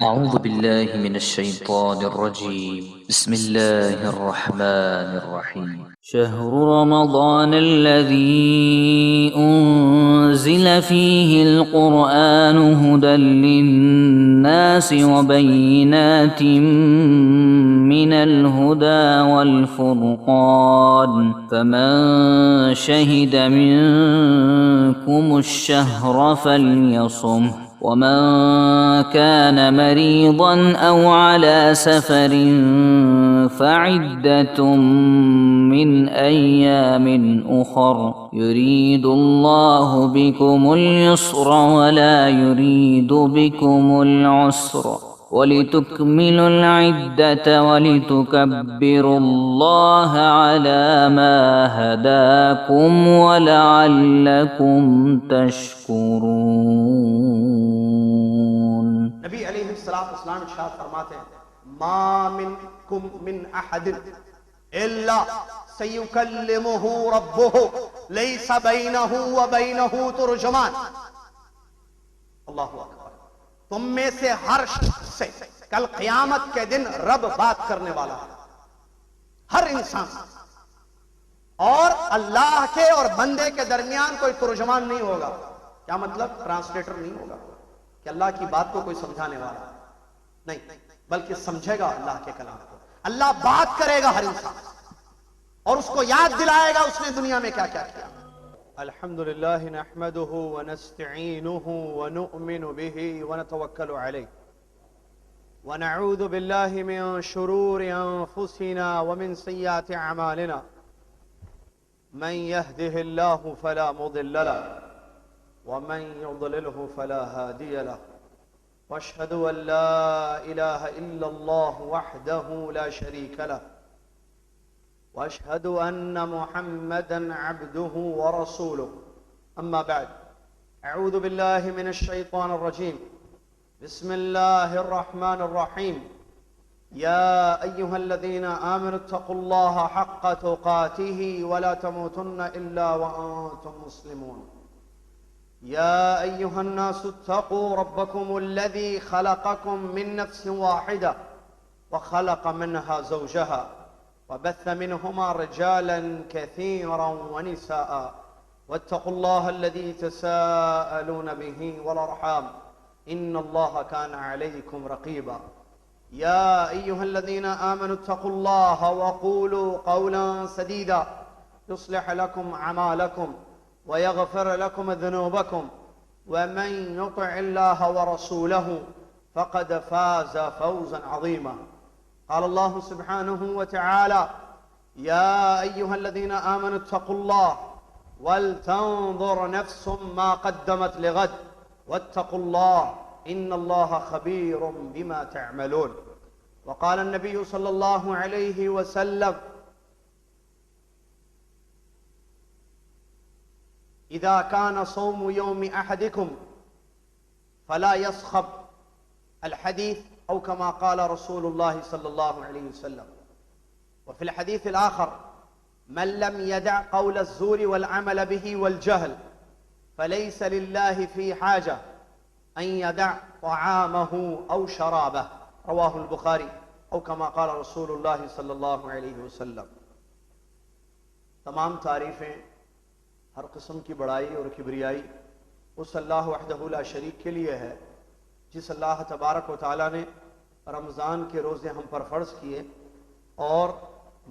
أعوذ بالله من الشيطان الرجيم. بسم الله الرحمن الرحيم. شهر رمضان الذي أنزل فيه القرآن هدى للناس وبينات من الهدى والفرقان، فمن شهد منكم الشهر فليصمه، ومن كان مريضا أو على سفر فعدة من أيام أخر، يريد الله بكم اليسر ولا يريد بكم العسر، ولتكملوا العدة ولتكبروا الله على ما هداكم ولعلكم تشكرون۔ نبی علیہ السلام ارشاد فرماتے ہیں ما منکم من احد الا سیکلمہ ربہ لیس بینہ وبینہ ترجمان۔ اللہ اکبر۔ تم میں سے ہر شخص سے کل قیامت کے دن رب بات کرنے والا ہے، ہر انسان، اور اللہ کے اور بندے کے درمیان کوئی ترجمان نہیں ہوگا۔ کیا مطلب؟ ٹرانسلیٹر نہیں ہوگا کہ اللہ کی بات کو کوئی سمجھانے والا نہیں، بلکہ سمجھے گا اللہ کے کلام کو۔ اللہ بات کرے گا ہر انسان اور اس کو یاد دلائے گا اس نے دنیا میں کیا کیا کیا۔ الحمدللہ نحمده ونستعینه ونؤمن به ونتوکل علیہ ونعوذ باللہ من شرور انفسنا ومن سیئات اعمالنا، من يهده الله فلا مضل له ومن يضلله فلا هادي له، واشهد ان لا اله الا الله وحده لا شريك له، واشهد ان محمدا عبده ورسوله، اما بعد، اعوذ بالله من الشيطان الرجيم، بسم الله الرحمن الرحيم، يا ايها الذين امنوا اتقوا الله حق تقاته ولا تموتن الا وانتم مسلمون، يا أيها الناس اتقوا ربكم الذي خلقكم من نفس واحدة وخلق منها زوجها وبث منهما رجالا كثيرا ونساء، واتقوا الله الذي تساءلون به والأرحام إن الله كان عليكم رقيبا، يا أيها الذين آمنوا اتقوا الله وقولوا قولا سديدا يصلح لكم أعمالكم ويغفر لكم ذنوبكم، ومن يطع الله ورسوله فقد فاز فوزا عظيما۔ قال الله سبحانه وتعالى يا أيها الذين آمنوا اتقوا الله ولتنظر نفس ما قدمت لغد واتقوا الله إن الله خبير بما تعملون۔ وقال النبي صلى الله عليه وسلم إذا كان صوم يوم أحدكم فلا يصخب الحديث، أو كما قال رسول الله صلى الله عليه وسلم۔ وفي الحديث الآخر من لم يدع قول الزور والعمل به والجهل فليس لله في حاجة أن يدع طعامه أو شرابه، رواه البخاري، أو كما قال رسول الله صلى الله عليه وسلم۔ تمام تعریفیں، ہر قسم کی بڑائی اور کبریائی اس اللہ وحدہ لا شریک کے لیے ہے جس اللہ تبارک و تعالیٰ نے رمضان کے روزے ہم پر فرض کیے اور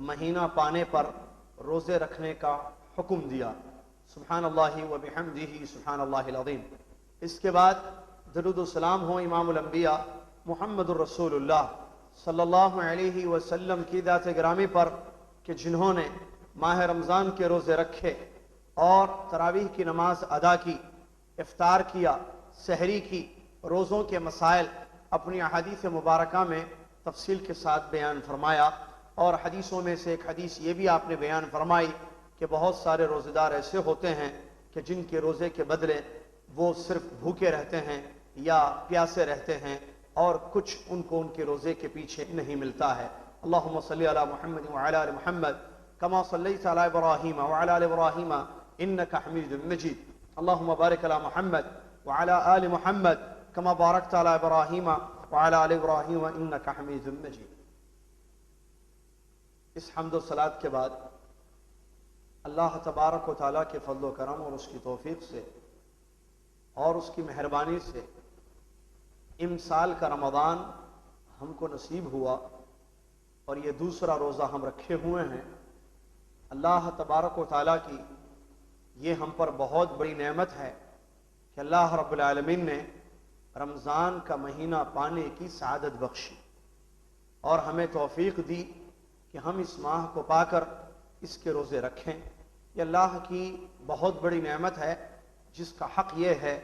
مہینہ پانے پر روزے رکھنے کا حکم دیا۔ سبحان اللہ و بحمدہ سبحان اللہ العظیم۔ اس کے بعد درود و سلام ہو امام الانبیاء محمد الرسول اللہ صلی اللہ علیہ وسلم کی ذات گرامی پر کہ جنہوں نے ماہ رمضان کے روزے رکھے اور تراویح کی نماز ادا کی، افطار کیا، سحری کی، روزوں کے مسائل اپنی احادیث مبارکہ میں تفصیل کے ساتھ بیان فرمایا، اور حدیثوں میں سے ایک حدیث یہ بھی آپ نے بیان فرمائی کہ بہت سارے روزے دار ایسے ہوتے ہیں کہ جن کے روزے کے بدلے وہ صرف بھوکے رہتے ہیں یا پیاسے رہتے ہیں، اور کچھ ان کو ان کے روزے کے پیچھے نہیں ملتا ہے۔ اللہم صلی علی محمد وعلی آل محمد کما صلیت علی ابراہیم وعلی آل ابراہیم انک حمید مجید۔ اللہم بارک علی محمد وعلی آل محمد کما بارکت علی ابراہیم وعلی آل ابراہیم انک حمید مجید۔ اس حمد و صلات کے بعد اللہ تبارک و تعالیٰ کے فضل و کرم اور اس کی توفیق سے اور اس کی مہربانی سے امسال کا رمضان ہم کو نصیب ہوا اور یہ دوسرا روزہ ہم رکھے ہوئے ہیں۔ اللہ تبارک و تعالیٰ کی یہ ہم پر بہت بڑی نعمت ہے کہ اللہ رب العالمین نے رمضان کا مہینہ پانے کی سعادت بخشی اور ہمیں توفیق دی کہ ہم اس ماہ کو پا کر اس کے روزے رکھیں۔ یہ اللہ کی بہت بڑی نعمت ہے جس کا حق یہ ہے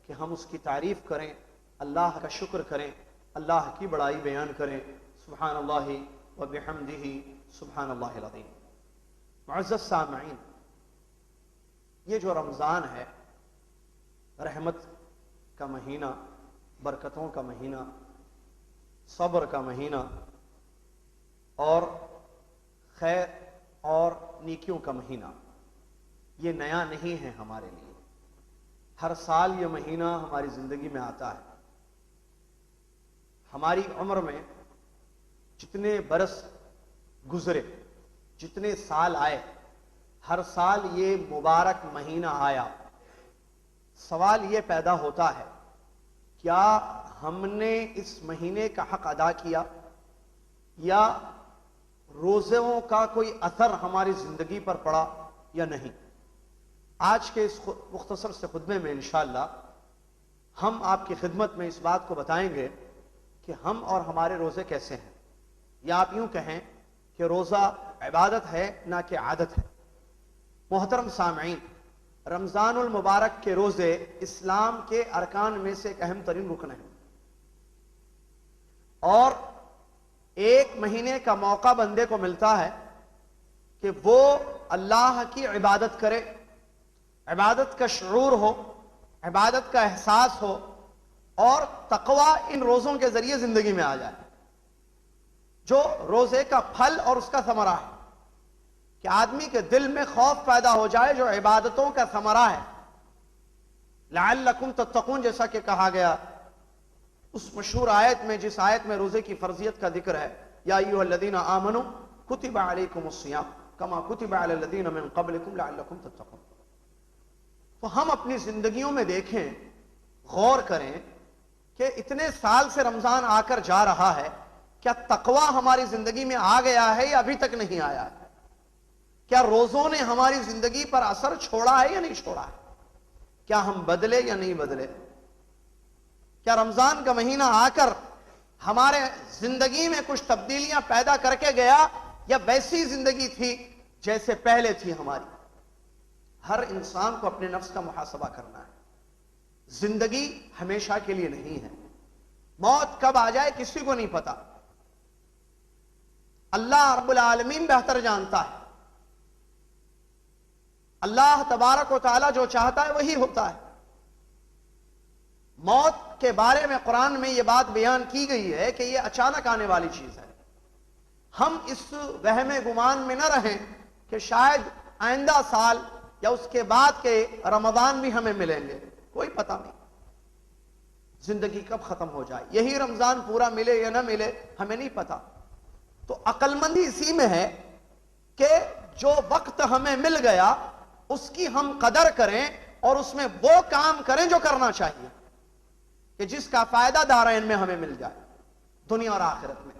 کہ ہم اس کی تعریف کریں، اللہ کا شکر کریں، اللہ کی بڑائی بیان کریں۔ سبحان اللہ و بحمدہ سبحان اللہ العظیم۔ معزز سامعین، یہ جو رمضان ہے رحمت کا مہینہ، برکتوں کا مہینہ، صبر کا مہینہ اور خیر اور نیکیوں کا مہینہ، یہ نیا نہیں ہے ہمارے لیے۔ ہر سال یہ مہینہ ہماری زندگی میں آتا ہے۔ ہماری عمر میں جتنے برس گزرے، جتنے سال آئے، ہر سال یہ مبارک مہینہ آیا۔ سوال یہ پیدا ہوتا ہے، کیا ہم نے اس مہینے کا حق ادا کیا یا روزوں کا کوئی اثر ہماری زندگی پر پڑا یا نہیں؟ آج کے اس مختصر سے خطبے میں انشاءاللہ ہم آپ کی خدمت میں اس بات کو بتائیں گے کہ ہم اور ہمارے روزے کیسے ہیں، یا آپ یوں کہیں کہ روزہ عبادت ہے نہ کہ عادت ہے۔ محترم سامعین، رمضان المبارک کے روزے اسلام کے ارکان میں سے ایک اہم ترین رکن ہے، اور ایک مہینے کا موقع بندے کو ملتا ہے کہ وہ اللہ کی عبادت کرے، عبادت کا شعور ہو، عبادت کا احساس ہو، اور تقوی ان روزوں کے ذریعے زندگی میں آ جائے، جو روزے کا پھل اور اس کا ثمرہ ہے، کہ آدمی کے دل میں خوف پیدا ہو جائے جو عبادتوں کا ثمرہ ہے۔ لعلکم تتقون جیسا کہ کہا گیا اس مشہور آیت میں، جس آیت میں روزے کی فرضیت کا ذکر ہے، یا ایھا الذین آمنوا کتب علیکم الصیام کما کتب علی الذین من قبلکم لعلکم تتقون۔ تو ہم اپنی زندگیوں میں دیکھیں، غور کریں کہ اتنے سال سے رمضان آ کر جا رہا ہے، کیا تقوی ہماری زندگی میں آ گیا ہے یا ابھی تک نہیں آیا ہے؟ کیا روزوں نے ہماری زندگی پر اثر چھوڑا ہے یا نہیں چھوڑا ہے؟ کیا ہم بدلے یا نہیں بدلے؟ کیا رمضان کا مہینہ آ کر ہمارے زندگی میں کچھ تبدیلیاں پیدا کر کے گیا، یا ویسی زندگی تھی جیسے پہلے تھی ہماری؟ ہر انسان کو اپنے نفس کا محاسبہ کرنا ہے۔ زندگی ہمیشہ کے لیے نہیں ہے، موت کب آ جائے کسی کو نہیں پتا، اللہ رب العالمین بہتر جانتا ہے۔ اللہ تبارک و تعالیٰ جو چاہتا ہے وہی ہوتا ہے۔ موت کے بارے میں قرآن میں یہ بات بیان کی گئی ہے کہ یہ اچانک آنے والی چیز ہے۔ ہم اس وہم گمان میں نہ رہیں کہ شاید آئندہ سال یا اس کے بعد کے رمضان بھی ہمیں ملیں گے، کوئی پتہ نہیں زندگی کب ختم ہو جائے، یہی رمضان پورا ملے یا نہ ملے ہمیں نہیں پتا۔ تو عقل مندی اسی میں ہے کہ جو وقت ہمیں مل گیا اس کی ہم قدر کریں اور اس میں وہ کام کریں جو کرنا چاہیے، کہ جس کا فائدہ دارین میں ہمیں مل جائے، دنیا اور آخرت میں۔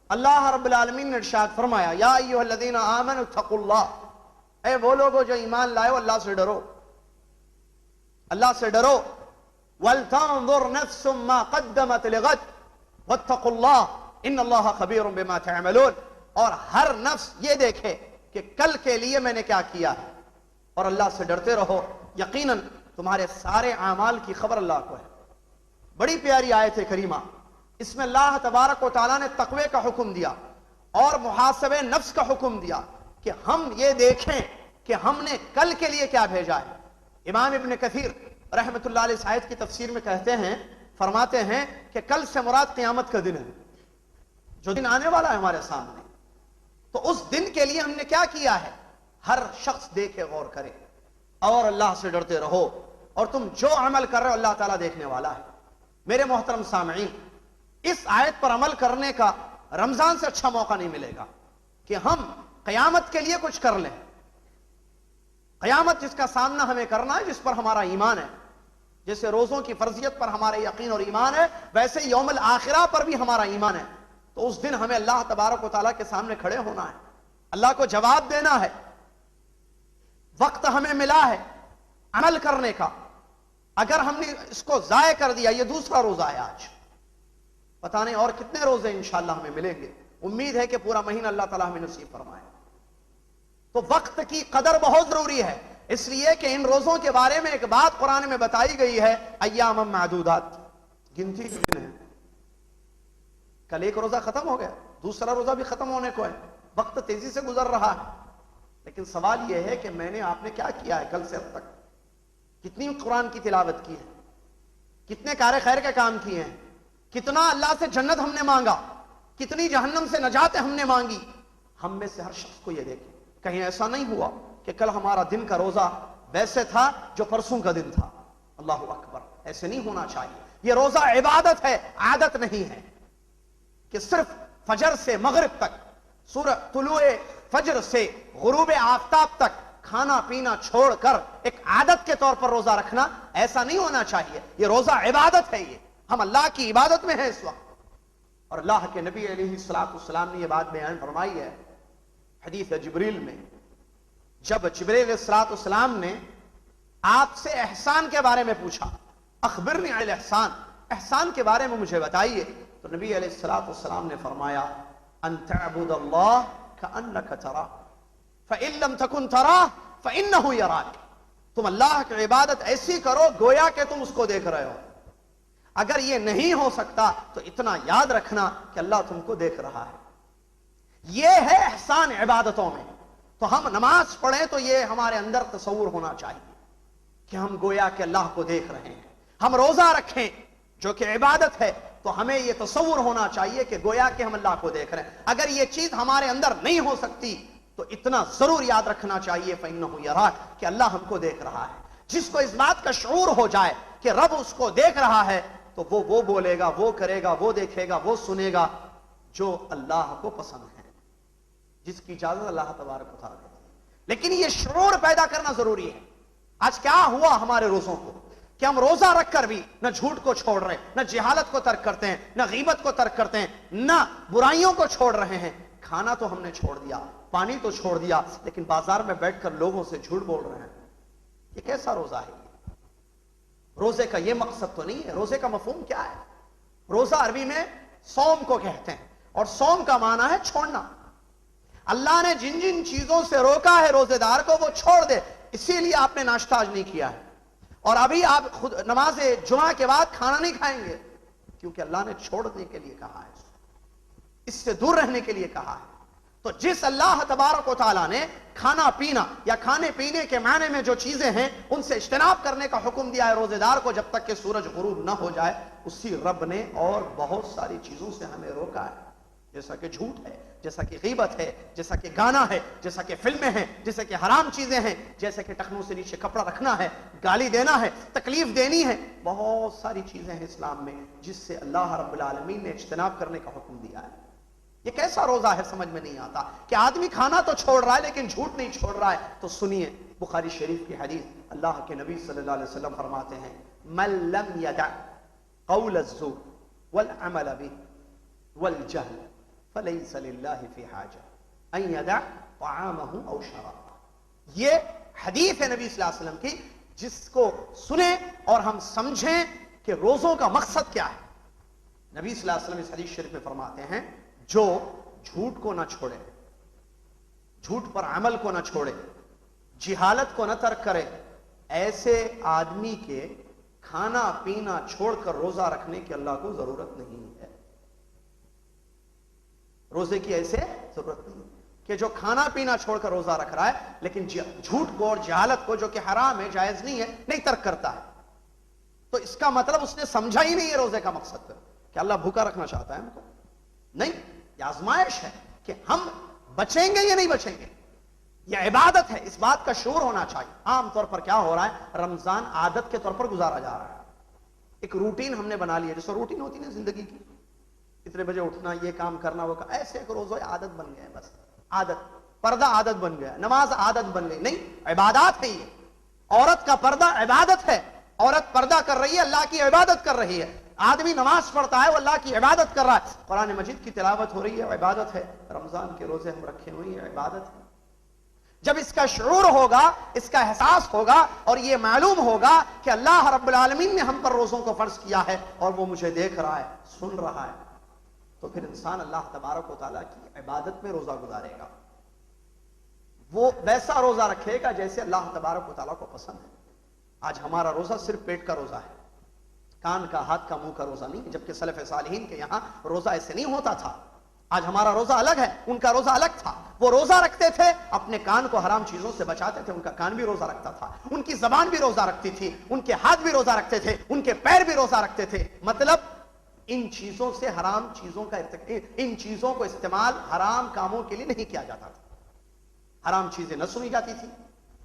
اللہ رب العالمین نے ارشاد فرمایا، یا ایھا الذین آمنوا اتقوا اللہ، اے وہ لوگو جو ایمان لائے ہو اللہ سے ڈرو، اللہ سے ڈرو۔ وَلْتَنظُرْ نَفْسٌ مَّا قَدَّمَتْ لِغَدٍ وَاتَّقُوا اللَّهَ إِنَّ اللَّهَ خَبِيرٌ بِمَا تَعْمَلُونَ، اور ہر نفس یہ دیکھے کہ کل کے لیے میں نے کیا کیا ہے، اور اللہ سے ڈرتے رہو، یقیناً تمہارے سارے اعمال کی خبر اللہ کو ہے۔ بڑی پیاری آیت کریمہ، اس میں اللہ تبارک و تعالیٰ نے تقوی کا حکم دیا اور محاسبہ نفس کا حکم دیا کہ ہم یہ دیکھیں کہ ہم نے کل کے لیے کیا بھیجا ہے۔ امام ابن کثیر رحمۃ اللہ علیہ اس آیت کی تفسیر میں کہتے ہیں، فرماتے ہیں کہ کل سے مراد قیامت کا دن ہے، جو دن آنے والا ہے ہمارے سامنے۔ تو اس دن کے لیے ہم نے کیا کیا ہے، ہر شخص دیکھے، غور کرے، اور اللہ سے ڈرتے رہو، اور تم جو عمل کر رہے ہو اللہ تعالیٰ دیکھنے والا ہے۔ میرے محترم سامعین، اس آیت پر عمل کرنے کا رمضان سے اچھا موقع نہیں ملے گا کہ ہم قیامت کے لیے کچھ کر لیں. قیامت جس کا سامنا ہمیں کرنا ہے، جس پر ہمارا ایمان ہے، جیسے روزوں کی فرضیت پر ہمارا یقین اور ایمان ہے، ویسے یوم الآخرہ پر بھی ہمارا ایمان ہے. تو اس دن ہمیں اللہ تبارک و تعالیٰ کے سامنے کھڑے ہونا ہے، اللہ کو جواب دینا ہے. وقت ہمیں ملا ہے عمل کرنے کا، اگر ہم نے اس کو ضائع کر دیا، یہ دوسرا روزہ ہے آج، پتہ نہیں اور کتنے روزے انشاءاللہ ہمیں ملیں گے. امید ہے کہ پورا مہینہ اللہ تعالیٰ ہمیں نصیب فرمائے. تو وقت کی قدر بہت ضروری ہے، اس لیے کہ ان روزوں کے بارے میں ایک بات قرآن میں بتائی گئی ہے، ایام معدودات، گنتی کے دن ہے. کل ایک روزہ ختم ہو گیا، دوسرا روزہ بھی ختم ہونے کو ہے، وقت تیزی سے گزر رہا ہے. لیکن سوال یہ ہے کہ میں نے آپ نے کیا کیا ہے کل سے اب تک؟ کتنی قرآن کی تلاوت کی ہے، کتنے کار خیر کے کام کیے ہیں، کتنا اللہ سے جنت ہم نے مانگا، کتنی جہنم سے نجات ہم نے مانگی. ہم میں سے ہر شخص کو یہ دیکھیں، کہیں ایسا نہیں ہوا کہ کل ہمارا دن کا روزہ ویسے تھا جو پرسوں کا دن تھا. اللہ اکبر، ایسے نہیں ہونا چاہیے. یہ روزہ عبادت ہے، عادت نہیں ہے کہ صرف فجر سے مغرب تک، طلوع فجر سے غروب آفتاب تک کھانا پینا چھوڑ کر ایک عادت کے طور پر روزہ رکھنا، ایسا نہیں ہونا چاہیے. یہ روزہ عبادت ہے، یہ ہم اللہ کی عبادت میں ہیں اس وقت. اور اللہ کے نبی علیہ السلام نے یہ بات بیان فرمائی ہے حدیث جبریل میں، جب جبریل علیہ السلام نے آپ سے احسان کے بارے میں پوچھا، اخبرنی عن الاحسان، احسان کے بارے میں مجھے بتائیے، تو نبی علیہ السلام نے فرمایا ان تعبد اللہ کأنک تراہ فإن لم تکن تراہ فإنہ یراک. تم اللہ کی عبادت ایسی کرو گویا کہ تم اس کو دیکھ رہے ہو. اگر یہ نہیں ہو سکتا تو اتنا یاد رکھنا کہ اللہ تم کو دیکھ رہا ہے. یہ ہے احسان عبادتوں میں. تو ہم نماز پڑھیں تو یہ ہمارے اندر تصور ہونا چاہیے کہ ہم گویا کہ اللہ کو دیکھ رہے ہیں. ہم روزہ رکھیں جو کہ عبادت ہے تو ہمیں یہ تصور ہونا چاہیے کہ گویا کہ ہم اللہ کو دیکھ رہے ہیں. اگر یہ چیز ہمارے اندر نہیں ہو سکتی تو اتنا ضرور یاد رکھنا چاہیے فإنہ یراک، کہ اللہ ہم کو دیکھ رہا ہے. جس کو اس بات کا شعور ہو جائے کہ رب اس کو دیکھ رہا ہے تو وہ بولے گا، وہ کرے گا، وہ دیکھے گا، وہ سنے گا جو اللہ کو پسند ہے، جس کی اجازت اللہ تبارک و تعالیٰ دیتے ہیں. لیکن یہ شعور پیدا کرنا ضروری ہے. آج کیا ہوا ہمارے روزوں کو کہ ہم روزہ رکھ کر بھی نہ جھوٹ کو چھوڑ رہے، نہ جہالت کو ترک کرتے ہیں، نہ غیبت کو ترک کرتے ہیں، نہ برائیوں کو چھوڑ رہے ہیں. کھانا تو ہم نے چھوڑ دیا، پانی تو چھوڑ دیا، لیکن بازار میں بیٹھ کر لوگوں سے جھوٹ بول رہے ہیں. یہ کیسا روزہ ہے؟ روزے کا یہ مقصد تو نہیں ہے. روزے کا مفہوم کیا ہے؟ روزہ عربی میں صوم کو کہتے ہیں، اور صوم کا معنی ہے چھوڑنا. اللہ نے جن جن چیزوں سے روکا ہے روزے دار کو وہ چھوڑ دے. اسی لیے آپ نے ناشتہ آج نہیں کیا ہے، اور ابھی آپ خود نماز جمعہ کے بعد کھانا نہیں کھائیں گے، کیونکہ اللہ نے چھوڑنے کے لیے کہا ہے، اس سے دور رہنے کے لیے کہا ہے. تو جس اللہ تبارک و تعالیٰ نے کھانا پینا یا کھانے پینے کے معنی میں جو چیزیں ہیں ان سے اجتناب کرنے کا حکم دیا ہے روزے دار کو جب تک کہ سورج غروب نہ ہو جائے، اسی رب نے اور بہت ساری چیزوں سے ہمیں روکا ہے، جیسا کہ جھوٹ ہے، جیسا کہ غیبت ہے، جیسا کہ گانا ہے، جیسا کہ فلمیں ہیں، جیسا کہ حرام چیزیں ہیں، جیسے کہ ٹخنوں سے نیچے کپڑا رکھنا ہے، گالی دینا ہے، تکلیف دینی ہے. بہت ساری چیزیں ہیں اسلام میں جس سے اللہ رب العالمین نے اجتناب کرنے کا حکم دیا ہے. یہ کیسا روزہ ہے سمجھ میں نہیں آتا کہ آدمی کھانا تو چھوڑ رہا ہے لیکن جھوٹ نہیں چھوڑ رہا ہے. تو سنیے بخاری شریف کی حدیث، اللہ کے نبی صلی اللہ علیہ وسلم فرماتے ہیں من لم يدع قول الزور والعمل به والجهل فليس لله في حاجة ان يدع طعامه او شرابه. یہ حدیث ہے نبی صلی اللہ علیہ وسلم کی، جس کو سنیں اور ہم سمجھیں کہ روزوں کا مقصد کیا ہے. نبی صلی اللہ علیہ وسلم اس حدیث شریف میں فرماتے ہیں جو جھوٹ کو نہ چھوڑے، جھوٹ پر عمل کو نہ چھوڑے، جہالت کو نہ ترک کرے، ایسے آدمی کے کھانا پینا چھوڑ کر روزہ رکھنے کی اللہ کو ضرورت نہیں ہے. روزے کی ایسے ضرورت نہیں کہ جو کھانا پینا چھوڑ کر روزہ رکھ رہا ہے لیکن جھوٹ کو اور جہالت کو جو کہ حرام ہے، جائز نہیں ہے، نہیں ترک کرتا ہے. تو اس کا مطلب اس نے سمجھا ہی نہیں ہے روزے کا مقصد کہ اللہ بھوکا رکھنا چاہتا ہے ہم کو. نہیں، یہ آزمائش ہے کہ ہم بچیں گے یا نہیں بچیں گے. یہ عبادت ہے، اس بات کا شعور ہونا چاہیے. عام طور پر کیا ہو رہا ہے، رمضان عادت کے طور پر گزارا جا رہا ہے. ایک روٹین ہم نے بنا لیا، جیسے روٹین ہوتی ہے زندگی کی، اتنے بجے اٹھنا، یہ کام کرنا، وہ ایسے ایک روزہ عادت بن گئے، بس عادت، پردہ عادت بن گیا، نماز عادت بن گئی. نہیں، عبادات ہے یہ. عورت کا پردہ عبادت ہے. عورت پردہ کر رہی ہے، اللہ کی عبادت کر رہی ہے. آدمی نماز پڑھتا ہے، وہ اللہ کی عبادت کر رہا ہے. قرآن مجید کی تلاوت ہو رہی ہے، عبادت ہے. رمضان کے روزے ہم رکھے ہوئے ہیں، عبادت ہے. جب اس کا شعور ہوگا، اس کا احساس ہوگا، اور یہ معلوم ہوگا کہ اللہ رب العالمین نے ہم پر روزوں کو فرض کیا ہے اور وہ مجھے دیکھ رہا ہے، سن رہا ہے، تو پھر انسان اللہ تبارک و تعالیٰ کی عبادت میں روزہ گزارے گا. وہ ویسا روزہ رکھے گا جیسے اللہ تبارک و تعالیٰ کو پسند ہے. آج ہمارا روزہ صرف پیٹ کا روزہ ہے، کان کا، ہاتھ کا، منہ کا روزہ نہیں، جبکہ سلف صالحین کے یہاں روزہ ایسے نہیں ہوتا تھا. آج ہمارا روزہ الگ ہے، ان کا روزہ الگ تھا. وہ روزہ رکھتے تھے، اپنے کان کو حرام چیزوں سے بچاتے تھے. ان کا کان بھی روزہ رکھتا تھا، ان کی زبان بھی روزہ رکھتی تھی، ان کے ہاتھ بھی روزہ رکھتے تھے، ان کے پیر بھی روزہ رکھتے تھے. مطلب ان چیزوں سے، حرام چیزوں کا ان چیزوں کو استعمال حرام کاموں کے لیے نہیں کیا جاتا تھا. حرام چیزیں نہ سنی جاتی تھی،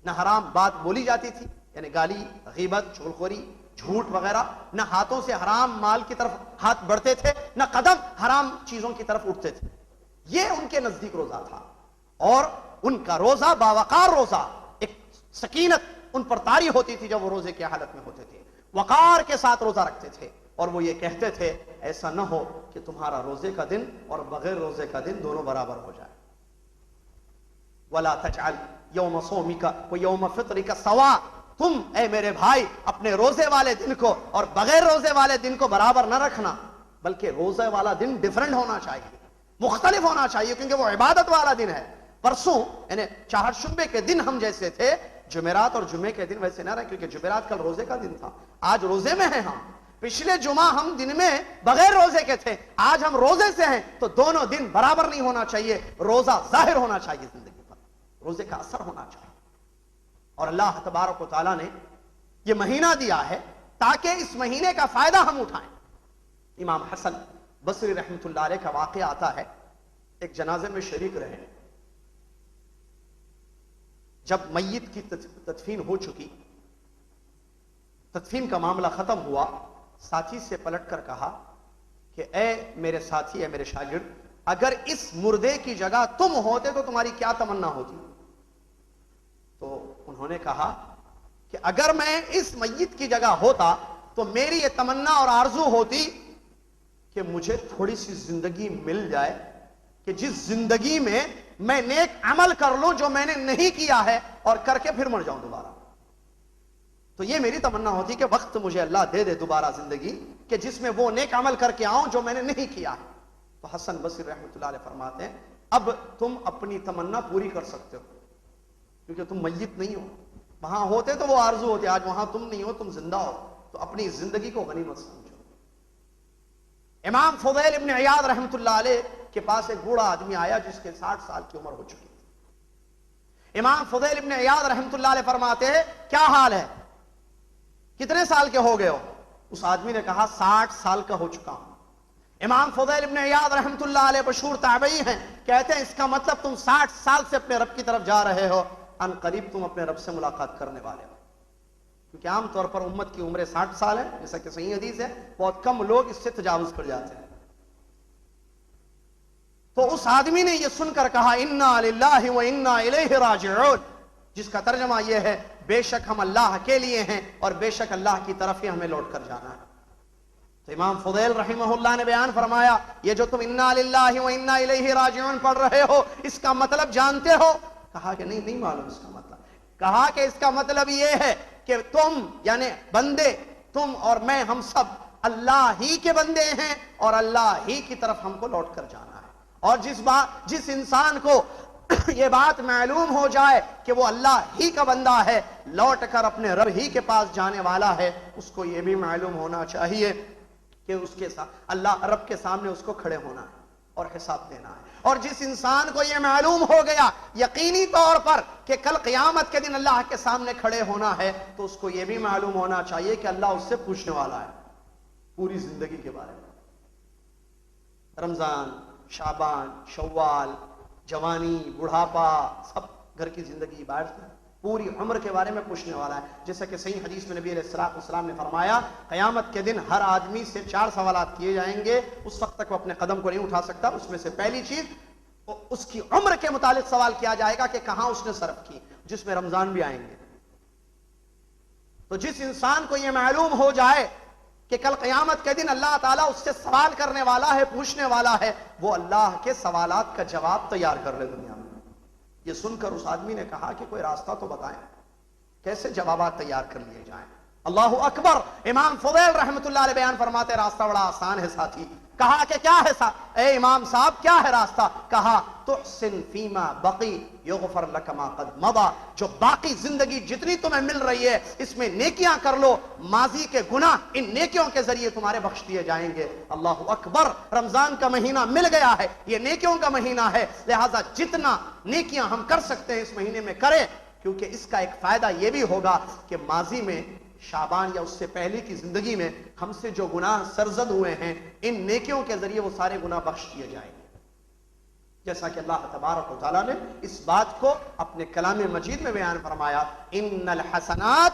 نہ حرام بات بولی جاتی تھی، یعنی گالی، غیبت، چغلخوری، جھوٹ وغیرہ. نہ ہاتھوں سے حرام مال کی طرف ہاتھ بڑھتے تھے، نہ قدم حرام چیزوں کی طرف اٹھتے تھے. یہ ان کے نزدیک روزہ تھا. اور ان کا روزہ باوقار روزہ، ایک سکینت ان پر طاری ہوتی تھی جب وہ روزے کی حالت میں ہوتے تھے. وقار کے ساتھ روزہ رکھتے تھے. اور وہ یہ کہتے تھے ایسا نہ ہو کہ تمہارا روزے کا دن اور بغیر روزے کا دن دونوں برابر ہو جائے. وَلَا تَجْعَلْ يَوْمَ صَوْمِكَ وَيَوْمَ فِطْرِكَ سَوَاءً. تم اے میرے بھائی اپنے روزے والے دن کو اور بغیر روزے والے دن کو برابر نہ رکھنا، بلکہ روزے والا دن ڈیفرنٹ ہونا چاہیے، مختلف ہونا چاہیے، کیونکہ وہ عبادت والا دن ہے. پرسوں یعنی چہارشنبے کے دن ہم جیسے تھے، جمعرات اور جمعے کے دن ویسے نہ رہے، کیونکہ جمعرات کل روزے کا دن تھا. آج روزے میں ہیں ہم. پچھلے جمعہ ہم دن میں بغیر روزے کے تھے، آج ہم روزے سے ہیں، تو دونوں دن برابر نہیں ہونا چاہیے. روزہ ظاہر ہونا چاہیے زندگی پر، روزے کا اثر ہونا چاہیے. اور اللہ تبارک و تعالیٰ نے یہ مہینہ دیا ہے تاکہ اس مہینے کا فائدہ ہم اٹھائیں. امام حسن بصری رحمۃ اللہ علیہ کا واقعہ آتا ہے، ایک جنازے میں شریک رہے. جب میت کی تدفین ہو چکی، تدفین کا معاملہ ختم ہوا، ساتھی سے پلٹ کر کہا کہ اے میرے ساتھی، اے میرے شاگرد، اگر اس مردے کی جگہ تم ہوتے تو تمہاری کیا تمنا ہوتی؟ تو انہوں نے کہا کہ اگر میں اس میت کی جگہ ہوتا تو میری یہ تمنا اور آرزو ہوتی کہ مجھے تھوڑی سی زندگی مل جائے کہ جس زندگی میں میں نیک عمل کر لوں جو میں نے نہیں کیا ہے، اور کر کے پھر مر جاؤں دوبارہ. تو یہ میری تمنا ہوتی کہ وقت مجھے اللہ دے دے دوبارہ زندگی کہ جس میں وہ نیک عمل کر کے آؤں جو میں نے نہیں کیا ہے. تو حسن بصری رحمۃ اللہ علیہ فرماتے ہیں اب تم اپنی تمنا پوری کر سکتے ہو، کیونکہ تم میت نہیں ہو. وہاں ہوتے تو وہ آرزو ہوتے، آج وہاں تم نہیں ہو، تم زندہ ہو، تو اپنی زندگی کو غنیمت سمجھو. امام فضیل ابن عیاض رحمۃ اللہ علیہ کے پاس ایک بوڑھا آدمی آیا جس کے 60 سال کی عمر ہو چکی تھی. امام فضیل ابن عیاض رحمۃ اللہ علیہ فرماتے ہیں کیا حال ہے، کتنے سال کے ہو گئے ہو؟ اس آدمی نے کہا 60 سال کا ہو چکا ہوں. امام فضیل ابن عیاض رحمۃ اللہ علیہ مشہور تابعی ہیں، کہتے ہیں اس کا مطلب تم 60 سال سے اپنے رب کی طرف جا رہے ہو، ان قریب تم اپنے رب سے ملاقات کرنے والے ہو. کیونکہ عام طور پر امت کی عمریں 60 سال ہے، جیسا کہ صحیح حدیث ہے، بہت کم لوگ اس سے تجاوز کر جاتے ہیں. تو اس آدمی نے یہ سن کر کہا انا للہ و انا الیہ راجعون، جس کا ترجمہ یہ ہے بے شک ہم اللہ کے لیے ہیں اور بے شک اللہ کی طرف ہی ہمیں لوٹ کر جانا ہے. تو امام فضیل رحمہ اللہ نے بیان فرمایا یہ جو تم انا للہ و انا الیہ راجعون پڑھ رہے ہو اس کا مطلب جانتے ہو؟ کہا کہ نہیں معلوم اس کا مطلب. کہا کہ اس کا مطلب یہ ہے کہ تم یعنی بندے، تم اور میں، ہم سب اللہ ہی کے بندے ہیں اور اللہ ہی کی طرف ہم کو لوٹ کر جانا ہے. اور جس انسان کو یہ بات معلوم ہو جائے کہ وہ اللہ ہی کا بندہ ہے، لوٹ کر اپنے رب ہی کے پاس جانے والا ہے، اس کو یہ بھی معلوم ہونا چاہیے کہ اس کے ساتھ اللہ رب کے سامنے اس کو کھڑے ہونا ہے اور حساب دینا ہے. اور جس انسان کو یہ معلوم ہو گیا یقینی طور پر کہ کل قیامت کے دن اللہ کے سامنے کھڑے ہونا ہے، تو اس کو یہ بھی معلوم ہونا چاہیے کہ اللہ اس سے پوچھنے والا ہے پوری زندگی کے بارے میں. رمضان، شعبان، شوال، جوانی، بڑھاپا، سب گھر کی زندگی، باہر پوری عمر کے بارے میں پوچھنے والا ہے. جیسا کہ صحیح حدیث میں نبی علیہ الصلوۃ والسلام نے فرمایا قیامت کے دن ہر آدمی سے 4 سوالات کیے جائیں گے. اس وقت تک وہ اپنے قدم کو نہیں اٹھا سکتا. اس میں سے پہلی چیز اس کی عمر کے متعلق سوال کیا جائے گا کہ کہاں اس نے صرف کی, جس میں رمضان بھی آئیں گے. تو جس انسان کو یہ معلوم ہو جائے کہ کل قیامت کے دن اللہ تعالیٰ اس سے سوال کرنے والا ہے, پوچھنے والا ہے, وہ اللہ کے سوالات کا جواب تیار کر لے دنیا میں. یہ سن کر اس آدمی نے کہا کہ کوئی راستہ تو بتائیں, کیسے جوابات تیار کر لیے جائیں. اللہ اکبر. امام فضیل رحمت اللہ علیہ بیان فرماتے راستہ بڑا آسان ہے ساتھی. کہا کہ کیا ہے اے امام صاحب کیا ہے راستہ؟ کہا تحسن فیما بقی یغفر لک ما قد مضى. جو باقی زندگی جتنی تمہیں مل رہی ہے اس میں نیکیاں کر لو, ماضی کے گناہ ان نیکیوں کے ذریعے تمہارے بخش دیے جائیں گے. اللہ اکبر. رمضان کا مہینہ مل گیا ہے, یہ نیکیوں کا مہینہ ہے, لہذا جتنا نیکیاں ہم کر سکتے ہیں اس مہینے میں کریں, کیونکہ اس کا ایک فائدہ یہ بھی ہوگا کہ ماضی میں شعبان یا اس سے پہلے کی زندگی میں ہم سے جو گناہ سرزد ہوئے ہیں ان نیکیوں کے ذریعے وہ سارے گناہ بخش دیے جائیں گے. جیسا کہ اللہ تبارک و تعالیٰ نے اس بات کو اپنے کلام مجید میں بیان فرمایا ان الحسنات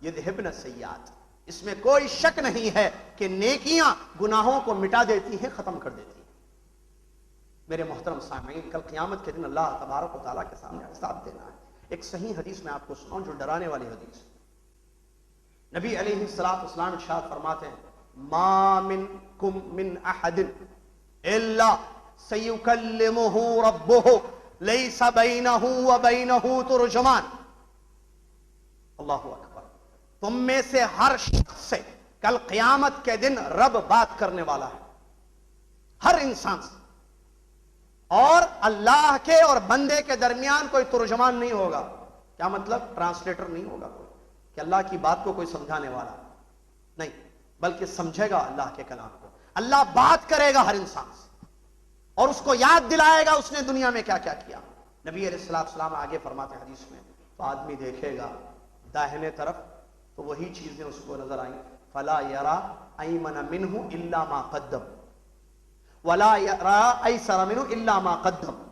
یذہبن السیئات. اس میں کوئی شک نہیں ہے کہ نیکیاں گناہوں کو مٹا دیتی ہیں, ختم کر دیتی ہیں. میرے محترم سامعین, کل قیامت کے دن اللہ تبارک و تعالیٰ کے سامنے حساب دینا ہے. ایک صحیح حدیث میں آپ کو سناؤں جو ڈرانے والی حدیث. نبی علیہ الصلوۃ والسلام ارشاد فرماتے ہیں ما منکم من احد الا سیکلمہ ربہ لیس بینہ وبینہ ترجمان. اللہ اکبر. تم میں سے ہر شخص سے کل قیامت کے دن رب بات کرنے والا ہے, ہر انسان سے, اور اللہ کے اور بندے کے درمیان کوئی ترجمان نہیں ہوگا. کیا مطلب؟ ٹرانسلیٹر نہیں ہوگا کوئی, کہ اللہ کی بات کو کوئی سمجھانے والا نہیں, بلکہ سمجھے گا اللہ کے کلام کو. اللہ بات کرے گا ہر انسان سے اور اس کو یاد دلائے گا اس نے دنیا میں کیا کیا کیا. نبی علیہ الصلوۃ والسلام آگے فرماتے ہیں حدیث میں, تو آدمی دیکھے گا داہنے طرف تو وہی چیزیں اس کو نظر آئیں. فلا یرا ایمن منہ الا ما قدم ولا یرا ایسر منہ الا ما قدم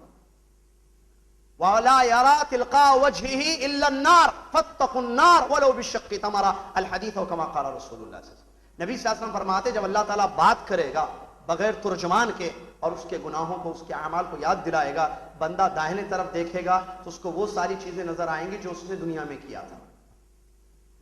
وَلَا يَرَا تِلْقَا وَجْهِهِ إِلَّا النَّارِ فَاتَّقُوا النَّارِ وَلَوْ بِالشِّقِّ تَمْرَةٍ الحدیث كما قال رسول اللہ صلی اللہ علیہ وسلم. نبی صلی اللہ علیہ وسلم فرماتے جب اللہ تعالیٰ بات کرے گا بغیر ترجمان کے اور اس کے گناہوں کو, اس کے اعمال کو یاد دلائے گا, بندہ داہنے طرف دیکھے گا تو اس کو وہ ساری چیزیں نظر آئیں گی جو اس نے دنیا میں کیا تھا.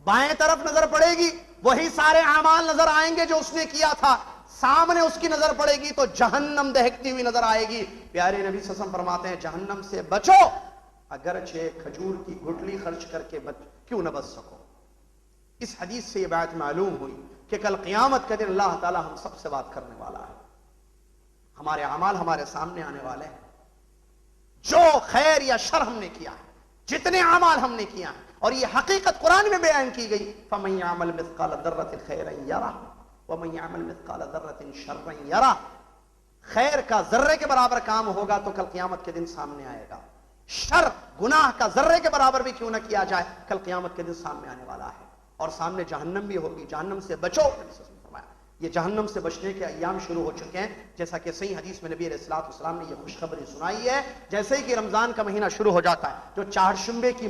بائیں طرف نظر پڑے گی وہی سارے اعمال نظر آئیں گے جو اس نے کیا تھا. سامنے اس کی نظر پڑے گی تو جہنم دہکتی ہوئی نظر آئے گی. پیارے نبی صلی اللہ علیہ وسلم فرماتے ہیں جہنم سے بچو اگرچہ کھجور کی گٹلی خرچ کر کے کیوں نہ بچ سکو. اس حدیث سے یہ بات معلوم ہوئی کہ کل قیامت کے دن اللہ تعالی ہم سب سے بات کرنے والا ہے. ہمارے اعمال ہمارے سامنے آنے والے ہیں, جو خیر یا شر ہم نے کیا ہے, جتنے اعمال ہم نے کیا ہے, اور یہ حقیقت قرآن میں بیان کی گئی فَمَن يَعْمَلْ مِثْقَالَ ذَرَّةٍ خَيْرًا يَرَهُ وَمَن يَعْمَلْ مِثْقَالَ ذَرَّةٍ شَرًّا يَرَهُ. خیر کا ذرے کے برابر کام ہوگا تو کل قیامت کے دن سامنے آئے گا. شر گناہ کا ذرے کے برابر بھی کیوں نہ کیا جائے کل قیامت کے دن سامنے آنے والا ہے. اور سامنے جہنم بھی ہوگی. جہنم سے بچو. یہ جہنم سے بچنے کے ایام شروع ہو چکے ہیں, جیسا کہ صحیح حدیث میں نبی علیہ الصلوۃ والسلام نے یہ خوشخبری سنائی ہے. جیسے ہی کہ رمضان کا مہینہ شروع ہو جاتا ہے, جو چہارشنبے کی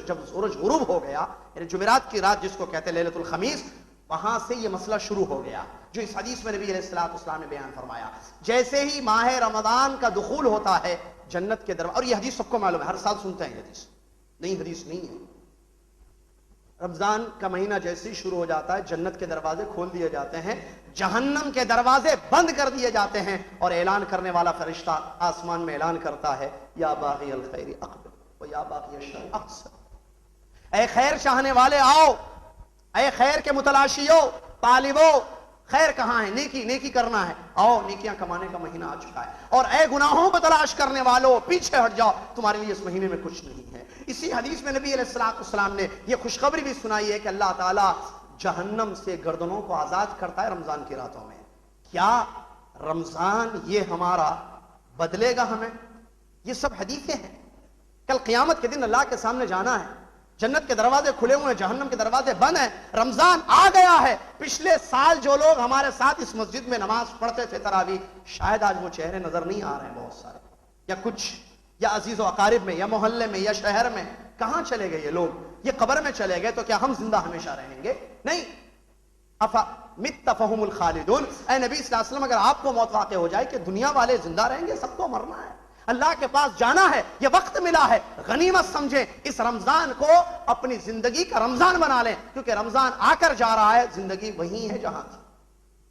جب سورج غروب ہو گیا, یعنی جمعرات کی رات جس کو کہتے ہیں لیلۃ الخمیس, وہاں سے یہ مسئلہ شروع ہو گیا جو اس حدیث میں نبی علیہ الصلوۃ والسلام نے بیان فرمایا. جیسے ہی ماہ رمضان کا دخول ہوتا ہے جنت کے دروازے, اور یہ حدیث سب کو معلوم ہے, ہر سال سنتے ہیں یہ حدیث, نئی حدیث نہیں ہے. رمضان کا مہینہ جیسے ہی شروع ہو جاتا ہے جنت کے دروازے کھول دیے جاتے ہیں, جہنم کے دروازے بند کر دیے جاتے ہیں, اور اعلان کرنے والا فرشتہ آسمان میں اعلان کرتا ہے یا باغی الخیر اقبل و یا باغی الشر اقصر. اے خیر چاہنے والے آؤ, اے خیر کے متلاشیو, طالبو, خیر کہاں ہے؟ نیکی, نیکی کرنا ہے, آؤ نیکیاں کمانے کا مہینہ آ چکا ہے. اور اے گناہوں کو تلاش کرنے والوں پیچھے ہٹ جاؤ, تمہارے لیے اس مہینے میں کچھ نہیں ہے. اسی حدیث میں نبی علیہ الصلوۃ والسلام نے یہ خوشخبری بھی سنائی ہے کہ اللہ تعالیٰ جہنم سے گردنوں کو آزاد کرتا ہے رمضان کی راتوں میں. کیا رمضان یہ ہمارا بدلے گا ہمیں؟ یہ سب حدیثیں ہیں. کل قیامت کے دن اللہ کے سامنے جانا ہے, جنت کے دروازے کھلے ہوئے ہیں, جہنم کے دروازے بند ہیں, رمضان آ گیا ہے. پچھلے سال جو لوگ ہمارے ساتھ اس مسجد میں نماز پڑھتے تھے تراویح, شاید آج وہ چہرے نظر نہیں آ رہے ہیں بہت سارے, یا کچھ یا عزیز و اقارب میں، یا محلے میں، یا شہر میں. کہاں چلے گئے یہ لوگ؟ یہ قبر میں چلے گئے تو کیا ہم زندہ ہمیشہ رہیں گے؟ نہیں. مت فہم الخالدون. اے نبی صلی اللہ علیہ وسلم، اگر آپ کو موت واقع ہو جائے کہ دنیا والے زندہ رہیں گے، سب کو مرنا ہے، اللہ کے پاس جانا ہے، یہ وقت ملا ہے، غنیمت سمجھیں. اس رمضان کو اپنی زندگی کا رمضان بنا لیں، کیونکہ رمضان آ کر جا رہا ہے. زندگی وہی ہے جہاں تھی.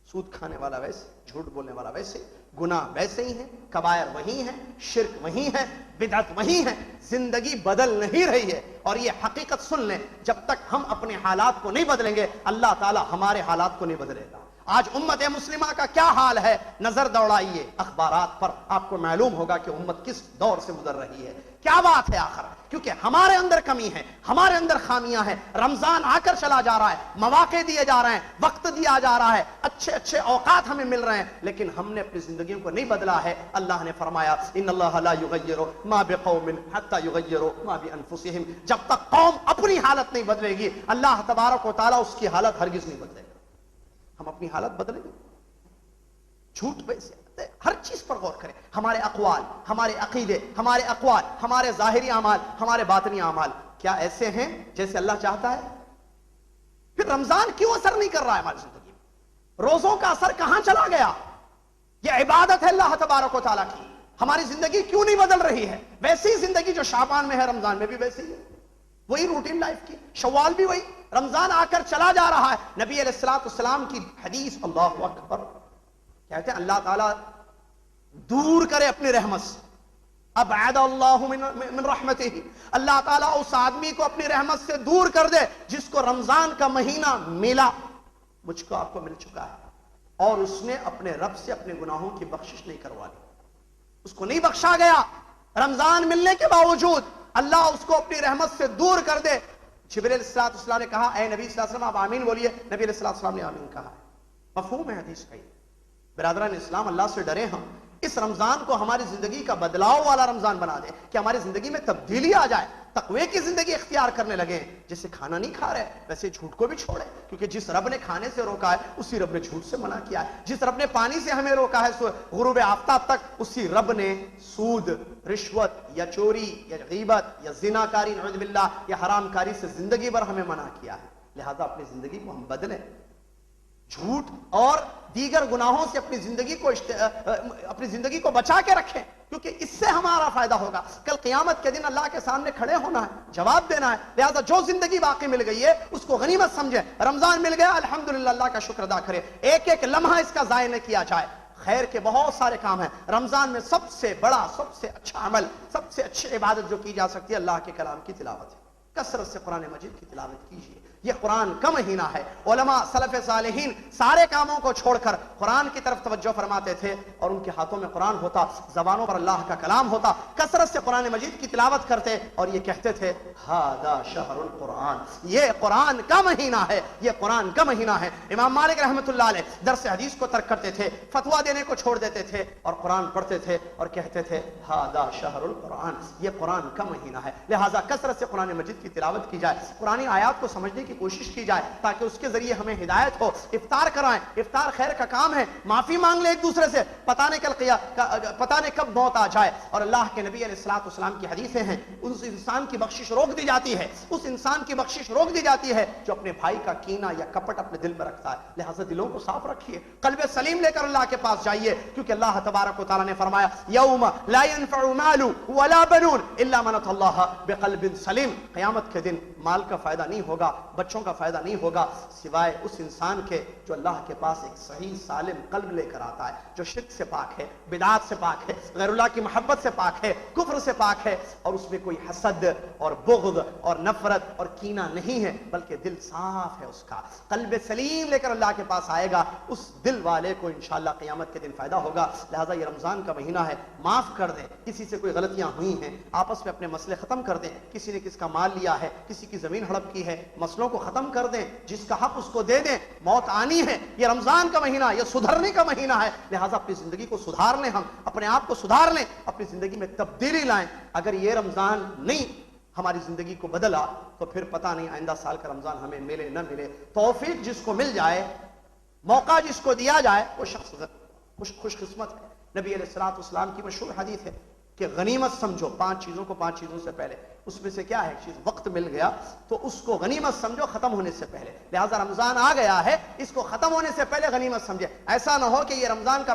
سود کھانے والا ویسے، جھوٹ بولنے والا ویسے، گناہ ویسے ہی ہیں، کبائر وہی ہیں، شرک وہی ہے، بدعت وہی ہے. زندگی بدل نہیں رہی ہے. اور یہ حقیقت سن لیں، جب تک ہم اپنے حالات کو نہیں بدلیں گے، اللہ تعالی ہمارے حالات کو نہیں بدلے گا. آج امت مسلمہ کا کیا حال ہے؟ نظر دوڑائیے اخبارات پر، آپ کو معلوم ہوگا کہ امت کس دور سے گزر رہی ہے. کیا بات ہے آخر؟ کیونکہ ہمارے اندر کمی ہے، ہمارے اندر خامیاں ہیں. رمضان آ کر چلا جا رہا ہے، مواقع دیے جا رہے ہیں، وقت دیا جا رہا ہے، اچھے اچھے اوقات ہمیں مل رہے ہیں، لیکن ہم نے اپنی زندگیوں کو نہیں بدلا ہے. اللہ نے فرمایا ان اللہ لا یغیر ما بقوم حتی یغیروا ما بانفسہم. جب تک قوم اپنی حالت نہیں بدلے گی، اللہ تبارک و تعالیٰ اس کی حالت ہرگز نہیں بدلے گا. ہم اپنی حالت بدلیں گے. جھوٹ ویسے ہر چیز پر غور کریں. ہمارے اقوال، ہمارے عقیدے، ہمارے اقوال، ہمارے ظاہری اعمال، ہمارے باطنی اعمال کیا ایسے ہیں جیسے اللہ چاہتا ہے؟ پھر رمضان کیوں اثر نہیں کر رہا ہے ہماری زندگی میں؟ روزوں کا اثر کہاں چلا گیا؟ یہ عبادت ہے اللہ تبارک و تعالیٰ کی. ہماری زندگی کیوں نہیں بدل رہی ہے؟ ویسی زندگی جو شعبان میں ہے، رمضان میں بھی ویسی ہے. وہی روٹین لائف کی. شوال بھی وہی. رمضان آ کر چلا جا رہا ہے. نبی علیہ السلام کی حدیث، اللہ اکبر، کہتے ہیں اللہ تعالیٰ دور کرے اپنی رحمت سے. ابعد اللہ من رحمتہ، اللہ تعالیٰ اس آدمی کو اپنی رحمت سے دور کر دے جس کو رمضان کا مہینہ ملا. مجھ کو آپ کو مل چکا ہے، اور اس نے اپنے رب سے اپنے گناہوں کی بخشش نہیں کروا لی. اس کو نہیں بخشا گیا. رمضان ملنے کے باوجود اللہ اس کو اپنی رحمت سے دور کر دے. جبریل علیہ السلام نے کہا اے نبی صلی اللہ علیہ وسلم آپ آمین بولیے. نبی علیہ السلام نے آمین کہا ہے. مفہوم ہے حدیث کا. برادران اسلام، اللہ سے ڈرے ہم. اس رمضان کو ہماری زندگی کا بدلاؤ والا رمضان بنا دے کہ ہماری زندگی میں تبدیلی آ جائے، تقوی کی زندگی اختیار کرنے لگے. جیسے کھانا نہیں کھا رہے ویسے جھوٹ کو بھی چھوڑے، کیونکہ جس رب نے کھانے سے روکا ہے اسی رب نے جھوٹ سے منع کیا ہے. جس رب نے پانی سے ہمیں روکا ہے غروب آفتاب تک، اسی رب نے سود، رشوت یا چوری یا غیبت یا زنا کاری نعوذ باللہ یا حرام کاری سے زندگی بھر ہمیں منع کیا ہے. لہذا اپنی زندگی کو ہم بدلیں. جھوٹ اور دیگر گناہوں سے اپنی زندگی کو بچا کے رکھیں، کیونکہ اس سے ہمارا فائدہ ہوگا. کل قیامت کے دن اللہ کے سامنے کھڑے ہونا ہے، جواب دینا ہے. لہذا جو زندگی باقی مل گئی ہے اس کو غنیمت سمجھیں. رمضان مل گیا، الحمدللہ اللہ کا شکر ادا کرے. ایک ایک لمحہ اس کا ضائع نہ کیا جائے. خیر کے بہت سارے کام ہیں. رمضان میں سب سے بڑا، سب سے اچھا عمل، سب سے اچھی عبادت جو کی جا سکتی ہے اللہ کے کلام کی تلاوت ہے. کثرت سے قرآن مجید کی تلاوت کیجیے. یہ قرآن کا مہینہ ہے. علماء سلف صالحین سارے کاموں کو چھوڑ کر قرآن کی طرف توجہ فرماتے تھے، اور ان کے ہاتھوں میں قرآن ہوتا، زبانوں پر اللہ کا کلام ہوتا. کثرت سے قرآن مجید کی تلاوت کرتے اور یہ کہتے تھے ھذا شہر القرآن، یہ قرآن کا مہینہ ہے، یہ قرآن کا مہینہ ہے. امام مالک رحمۃ اللہ علیہ درس حدیث کو ترک کرتے تھے، فتویٰ دینے کو چھوڑ دیتے تھے اور قرآن پڑھتے تھے اور کہتے تھے ھذا شہر القرآن، یہ قرآن کا مہینہ ہے. لہٰذا کثرت سے قرآن مجید کی تلاوت کی جائے، قرآنی آیات کو سمجھنے کی کوشش کی جائے تاکہ اس کے ذریعے ہمیں ہدایت ہو. افطار کرائیں، افطار خیر کا کام ہے. معافی مانگ لیں ایک دوسرے سے، پتہ نہیں کب موت آ جائے. اور اللہ کے نبی علیہ السلام کی حدیثیں ہیں، اس انسان کی بخشش روک دی جاتی ہے، اس انسان کی بخشش روک دی جاتی ہے جو اپنے بھائی کا کینہ یا کپٹ اپنے دل میں رکھتا ہے. لہذا دلوں کو صاف رکھیے، قلب سلیم لے کر اللہ کے پاس جائیے، کیونکہ اللہ تبارک و تعالیٰ نے فرمایا یوم لا ينفع مال ولا بنون الا من اتى الله بقلب سلیم. قیامت کے دن مال کا فائدہ نہیں ہوگا، بچوں کا فائدہ نہیں ہوگا، سوائے اس انسان کے جو اللہ کے پاس ایک صحیح سالم قلب لے کر آتا ہے، جو شرک سے پاک ہے، بدعات سے پاک ہے، غیر اللہ کی محبت سے پاک ہے، کفر سے پاک ہے، اور اس میں کوئی حسد اور بغض اور نفرت اور کینہ نہیں ہے، بلکہ دل صاف ہے. اس کا قلب سلیم لے کر اللہ کے پاس آئے گا، اس دل والے کو انشاءاللہ قیامت کے دن فائدہ ہوگا. لہذا یہ رمضان کا مہینہ ہے، معاف کر دیں. کسی سے کوئی غلطیاں ہوئی ہیں آپس میں اپنے مسئلے ختم کر دیں. کسی نے کس کا مال لیا ہے، کسی کی زمین ہڑپ کی ہے، مسئلوں کو ختم کر دیں. جس کا حق اس کو دے دیں. موت آنی ہے، یہ رمضان کا مہینہ، یہ سدھرنے کا مہینہ ہے. لہٰذا اپنی زندگی کو سدھار لیں، ہم اپنے آپ کو سدھار لیں، اپنی زندگی میں تبدیلی لائیں. اگر یہ رمضان نہیں ہماری زندگی کو بدلا تو پھر پتہ نہیں آئندہ سال کا رمضان ہمیں ملے نہ ملے. توفیق جس کو مل جائے، موقع جس کو دیا جائے، وہ شخص خوش قسمت ہے. نبی علیہ السلام کی مشہور حدیث ہے کہ غنیمت سمجھو 5 چیزوں کو 5 چیزوں سے پہلے. اس میں سے کیا ہے؟ چیز وقت مل گیا تو اس کو غنیمت سمجھو ختم ہونے سے پہلے. لہٰذا رمضان آ گیا ہے، اس کو ختم ہونے سے پہلے غنیمت سمجھے. ایسا نہ ہو کہ یہ رمضان کا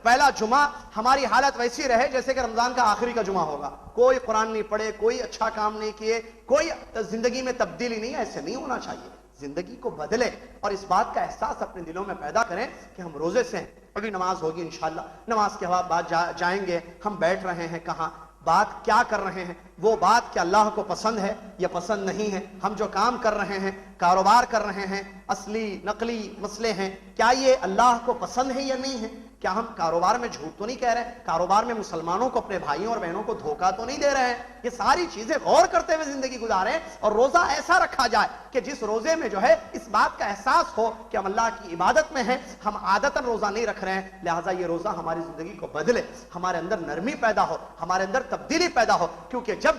پہلا جمعہ ہماری حالت ویسی رہے جیسے کہ رمضان کا آخری کا جمعہ ہوگا. کوئی قرآن نہیں پڑھے، کوئی اچھا کام نہیں کیے، کوئی زندگی میں تبدیلی نہیں. ایسے نہیں ہونا چاہیے. زندگی کو بدلے اور اس بات کا احساس اپنے دلوں میں پیدا کریں کہ ہم روزے سے ہیں. ابھی نماز ہوگی انشاءاللہ، نماز کے بعد جائیں گے. ہم بیٹھ رہے ہیں کہاں، بات کیا کر رہے ہیں، وہ بات کیا اللہ کو پسند ہے یا پسند نہیں ہے. ہم جو کام کر رہے ہیں، کاروبار کر رہے ہیں، اصلی نقلی مسئلے ہیں، کیا یہ اللہ کو پسند ہے یا نہیں ہے. کیا ہم کاروبار میں جھوٹ تو نہیں کہہ رہے ہیں، کاروبار میں مسلمانوں کو، اپنے بھائیوں اور بہنوں کو دھوکہ تو نہیں دے رہے ہیں. یہ ساری چیزیں غور کرتے ہوئے زندگی گزاریں اور روزہ ایسا رکھا جائے کہ جس روزے میں جو ہے اس بات کا احساس ہو کہ ہم اللہ کی عبادت میں ہیں، ہم عادتاً روزہ نہیں رکھ رہے ہیں. لہٰذا یہ روزہ ہماری زندگی کو بدلے، ہمارے اندر نرمی پیدا ہو، ہمارے اندر تبدیلی پیدا ہو. کیونکہ جب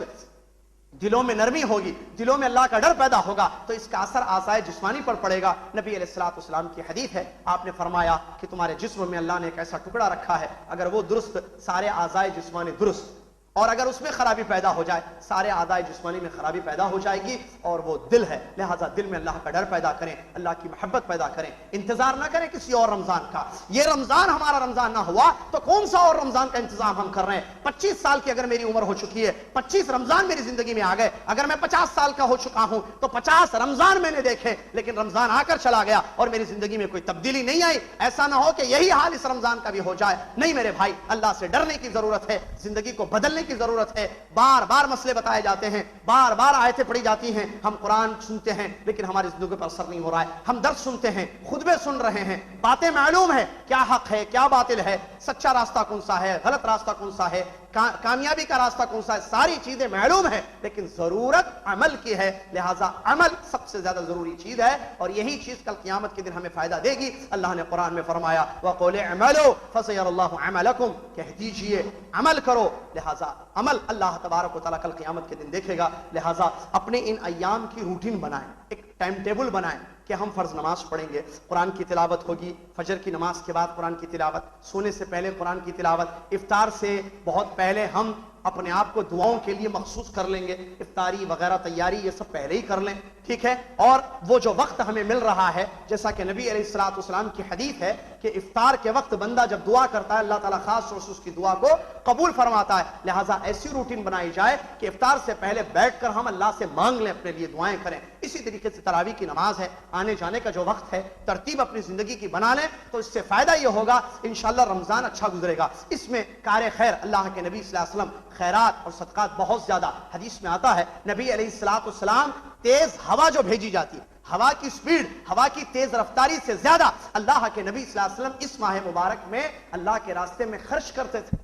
دلوں میں نرمی ہوگی، دلوں میں اللہ کا ڈر پیدا ہوگا تو اس کا اثر اعضائے جسمانی پر پڑے گا. نبی علیہ الصلوۃ والسلام کی حدیث ہے، آپ نے فرمایا کہ تمہارے جسم میں اللہ نے ایک ایسا ٹکڑا رکھا ہے، اگر وہ درست، سارے اعضائے جسمانی درست، اور اگر اس میں خرابی پیدا ہو جائے، سارے اعضائے جسمانی میں خرابی پیدا ہو جائے گی. اور وہ دل ہے. لہٰذا دل میں اللہ کا ڈر پیدا کریں، اللہ کی محبت پیدا کریں. انتظار نہ کریں کسی اور رمضان کا. یہ رمضان ہمارا رمضان نہ ہوا تو کون سا اور رمضان کا انتظام ہم کر رہے ہیں. 25 سال کی اگر میری عمر ہو چکی ہے، 25 رمضان میری زندگی میں آ گئے. اگر میں 50 سال کا ہو چکا ہوں تو 50 رمضان میں نے دیکھے، لیکن رمضان آ کر چلا گیا اور میری زندگی میں کوئی تبدیلی نہیں آئی. ایسا نہ ہو کہ یہی حال اس رمضان کا بھی ہو جائے. نہیں میرے بھائی، اللہ سے ڈرنے کی ضرورت ہے، زندگی کو بدلنے کی ضرورت ہے. بار بار مسئلے بتائے جاتے ہیں، بار بار آیتیں پڑھی جاتی ہیں. ہم قرآن سنتے ہیں لیکن ہماری زندگی پر اثر نہیں ہو رہا ہے. ہم درس سنتے ہیں، خطبے سن رہے ہیں، باتیں معلوم ہے کیا حق ہے کیا باطل ہے، سچا راستہ کون سا ہے، غلط راستہ کون سا ہے، کامیابی کا راستہ کون سا ہے. ساری چیزیں معلوم ہے لیکن ضرورت عمل کی ہے. لہٰذا عمل سب سے زیادہ ضروری چیز ہے اور یہی چیز کل قیامت کے دن ہمیں فائدہ دے گی. اللہ نے قرآن میں فرمایا وَقُلِ اعْمَلُوا فَسَيَرَى اللَّهُ عَمَلَكُمْ، کہہ دیجئے عمل کرو. لہٰذا عمل اللہ تبارک و تعالیٰ کل قیامت کے دن دیکھے گا. لہٰذا اپنے ان ایام کی روٹین بنائیں، ایک ٹائم ٹیبل بنائیں کہ ہم فرض نماز پڑھیں گے، قرآن کی تلاوت ہوگی، فجر کی نماز کے بعد قرآن کی تلاوت، سونے سے پہلے قرآن کی تلاوت، افطار سے بہت پہلے ہم اپنے آپ کو دعاؤں کے لیے مخصوص کر لیں گے، افطاری وغیرہ تیاری یہ سب پہلے ہی کر لیں. ٹھیک ہے. اور وہ جو وقت ہمیں مل رہا ہے، جیسا کہ نبی علیہ الصلوۃ والسلام کی حدیث ہے کہ افطار کے وقت بندہ جب دعا کرتا ہے اللہ تعالیٰ خاص طور سے اس کی دعا کو قبول فرماتا ہے. لہٰذا ایسی روٹین بنائی جائے کہ افطار سے پہلے بیٹھ کر ہم اللہ سے مانگ لیں، اپنے لیے دعائیں کریں. اسی طریقے سے تراویح کی نماز ہے، آنے جانے کا جو وقت ہے، ترتیب اپنی زندگی کی بنا لیں تو اس سے فائدہ یہ ہوگا انشاءاللہ رمضان اچھا گزرے گا. اس میں کار خیر، اللہ کے نبی صلی اللہ علیہ وسلم خیرات اور صدقات بہت زیادہ. حدیث میں آتا ہے نبی علیہ الصلوۃ والسلام تیز ہوا جو بھیجی جاتی ہے، ہوا کی سپیڈ، ہوا کی تیز رفتاری سے زیادہ اللہ کے نبی صلی اللہ علیہ وسلم اس ماہ مبارک میں اللہ کے راستے میں خرچ کرتے تھے.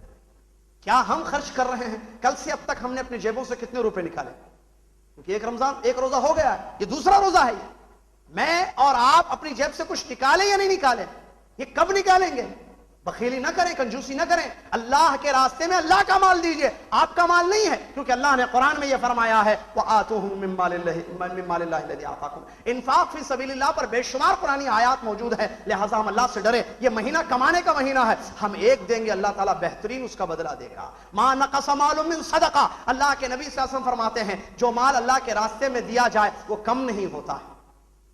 کیا ہم خرچ کر رہے ہیں؟ کل سے اب تک ہم نے اپنی جیبوں سے کتنے روپے نکالے؟ کیونکہ ایک روزہ ہو گیا ہے، یہ دوسرا روزہ ہے. میں اور آپ اپنی جیب سے کچھ نکالیں یا نہیں نکالیں؟ یہ کب نکالیں گے؟ بخیلی نہ کریں، کنجوسی نہ کریں. اللہ کے راستے میں اللہ کا مال دیجئے، آپ کا مال نہیں ہے. کیونکہ اللہ نے قرآن میں یہ فرمایا ہے وَآتُوهُم مِّن مَّالِ اللَّهِ الَّذِي آتَاكُمْ. انفاق فی سبیل اللہ پر بے شمار قرآنی آیات موجود ہیں. لہٰذا ہم اللہ سے ڈریں. یہ مہینہ کمانے کا مہینہ ہے. ہم ایک دیں گے، اللہ تعالیٰ بہترین اس کا بدلہ دے گا. مَا نَقَصَ مَالٌ مِّن صَدَقَةٍ. اللہ کے نبی صلی اللہ علیہ وسلم فرماتے ہیں جو مال اللہ کے راستے میں دیا جائے وہ کم نہیں ہوتا ہے،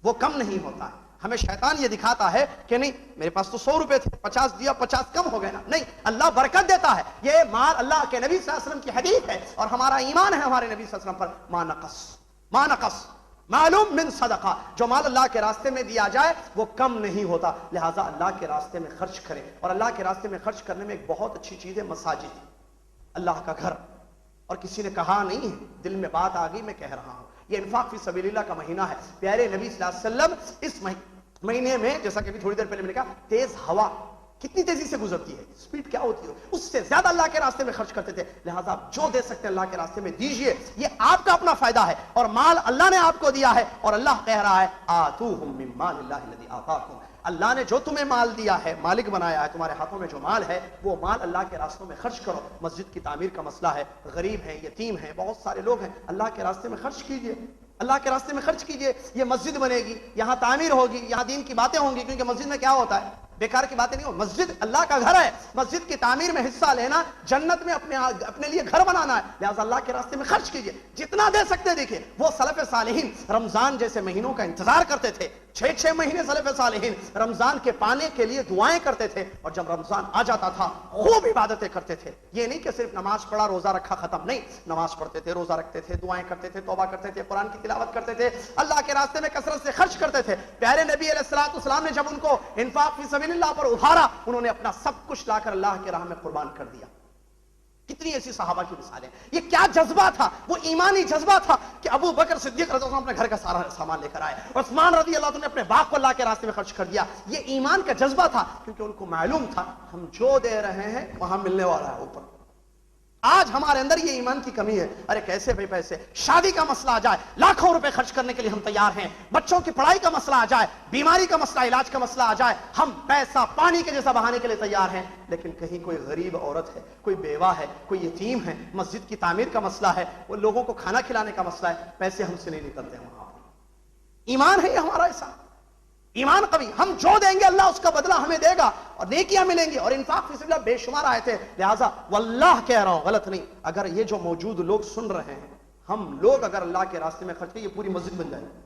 وہ کم نہیں ہوتا ہے. ہمیں شیطان یہ دکھاتا ہے کہ نہیں میرے پاس تو 100 روپے تھے، 50 دیا، 50 کم ہو گئے نا. نہیں، اللہ برکت دیتا ہے. یہ مال اللہ کے نبی صلی اللہ علیہ وسلم کی حدیث ہے اور ہمارا ایمان ہے ہمارے نبی صلی اللہ علیہ وسلم پر. ما نقص معلوم من صدقہ. جو مال اللہ کے راستے میں دیا جائے وہ کم نہیں ہوتا. لہٰذا اللہ کے راستے میں خرچ کریں. اور اللہ کے راستے میں خرچ کرنے میں ایک بہت اچھی چیز ہے مساجد، اللہ کا گھر. اور کسی نے کہا نہیں ہے، دل میں بات آ گئی، میں کہہ رہا ہوں. یہ انفاق فی سبیل اللہ کا مہینہ ہے. پیارے نبی صلی اللہ علیہ وسلم اس مہینے میں، جیسا کہ ابھی تھوڑی دیر پہلے میں نے کہا، تیز ہوا کتنی تیزی سے گزرتی ہے، سپیڈ کیا ہوتی ہے، اس سے زیادہ اللہ کے راستے میں خرچ کرتے تھے. لہٰذا آپ جو دے سکتے ہیں اللہ کے راستے میں دیجئے. یہ آپ کا اپنا فائدہ ہے اور مال اللہ نے آپ کو دیا ہے. اور اللہ کہہ رہا ہے آتوہم من مال اللہ الذی آتاکم. اللہ نے جو تمہیں مال دیا ہے، مالک بنایا ہے، تمہارے ہاتھوں میں جو مال ہے وہ مال اللہ کے راستوں میں خرچ کرو. مسجد کی تعمیر کا مسئلہ ہے، غریب ہیں، یتیم ہیں، بہت سارے لوگ ہیں، اللہ کے راستے میں خرچ کیجئے. اللہ کے راستے میں خرچ کیجئے. یہ مسجد بنے گی، یہاں تعمیر ہوگی، یہاں دین کی باتیں ہوں گی. کیونکہ مسجد میں کیا ہوتا ہے؟ بیکار کی باتیں نہیں ہو. مسجد اللہ کا گھر ہے, مسجد کی تعمیر میں حصہ لینا جنت میں اپنے لیے گھر بنانا ہے. لہٰذا اللہ کے راستے میں خرچ کیجئے جتنا دے سکتے. دیکھیے وہ سلف صالحین رمضان جیسے مہینوں کا انتظار کرتے تھے, 6 مہینے سلف صالحین رمضان کے پانے کے لیے دعائیں کرتے تھے, اور جب رمضان آ جاتا تھا خوب عبادتیں کرتے تھے. یہ نہیں کہ صرف نماز پڑھا روزہ رکھا ختم, نہیں, نماز پڑھتے تھے, روزہ رکھتے تھے, دعائیں کرتے تھے, توبہ کرتے تھے, قرآن کی تلاوت کرتے تھے, اللہ کے راستے میں کثرت سے خرچ کرتے تھے. پیارے نبی علیہ الصلوۃ والسلام نے جب ان کو انفاق فی سبیل اللہ پر ابھارا, انہوں نے اپنا سب کچھ لا کر اللہ کے راہ میں قربان کر دیا. کتنی ایسی صحابہ کی مثالیں. یہ کیا جذبہ تھا, وہ ایمانی جذبہ تھا کہ ابو بکر صدیق رضی اللہ عنہ اپنے گھر کا سارا سامان لے کر آئے, عثمان رضی اللہ عنہ نے اپنے باپ کو اللہ کے راستے میں خرچ کر دیا. یہ ایمان کا جذبہ تھا, کیونکہ ان کو معلوم تھا ہم جو دے رہے ہیں وہاں ملنے والا ہے اوپر. آج ہمارے اندر یہ ایمان کی کمی ہے. ارے کیسے بھائی پیسے, شادی کا مسئلہ آ جائے لاکھوں روپے خرچ کرنے کے لیے ہم تیار ہیں, بچوں کی پڑھائی کا مسئلہ آ جائے, بیماری کا مسئلہ, علاج کا مسئلہ آ جائے, ہم پیسہ پانی کے جیسا بہانے کے لیے تیار ہیں. لیکن کہیں کوئی غریب عورت ہے, کوئی بیوہ ہے, کوئی یتیم ہے, مسجد کی تعمیر کا مسئلہ ہے, وہ لوگوں کو کھانا کھلانے کا مسئلہ ہے, پیسے ہم سے نہیں نکلتے ہیں وہاں پر. ایمان ہے یہ ہمارا ایسا ایمان قوی. ہم جو دیں گے اللہ اس کا بدلہ ہمیں دے گا اور نیکیاں ملیں گی. اور انفاق فی سبیل اللہ بے شمار آئے تھے. لہٰذا واللہ کہہ رہا ہوں, غلط نہیں, اگر یہ جو موجود لوگ سن رہے ہیں, ہم لوگ اگر اللہ کے راستے میں خرچ کریں, یہ پوری مسجد بن جائے گی.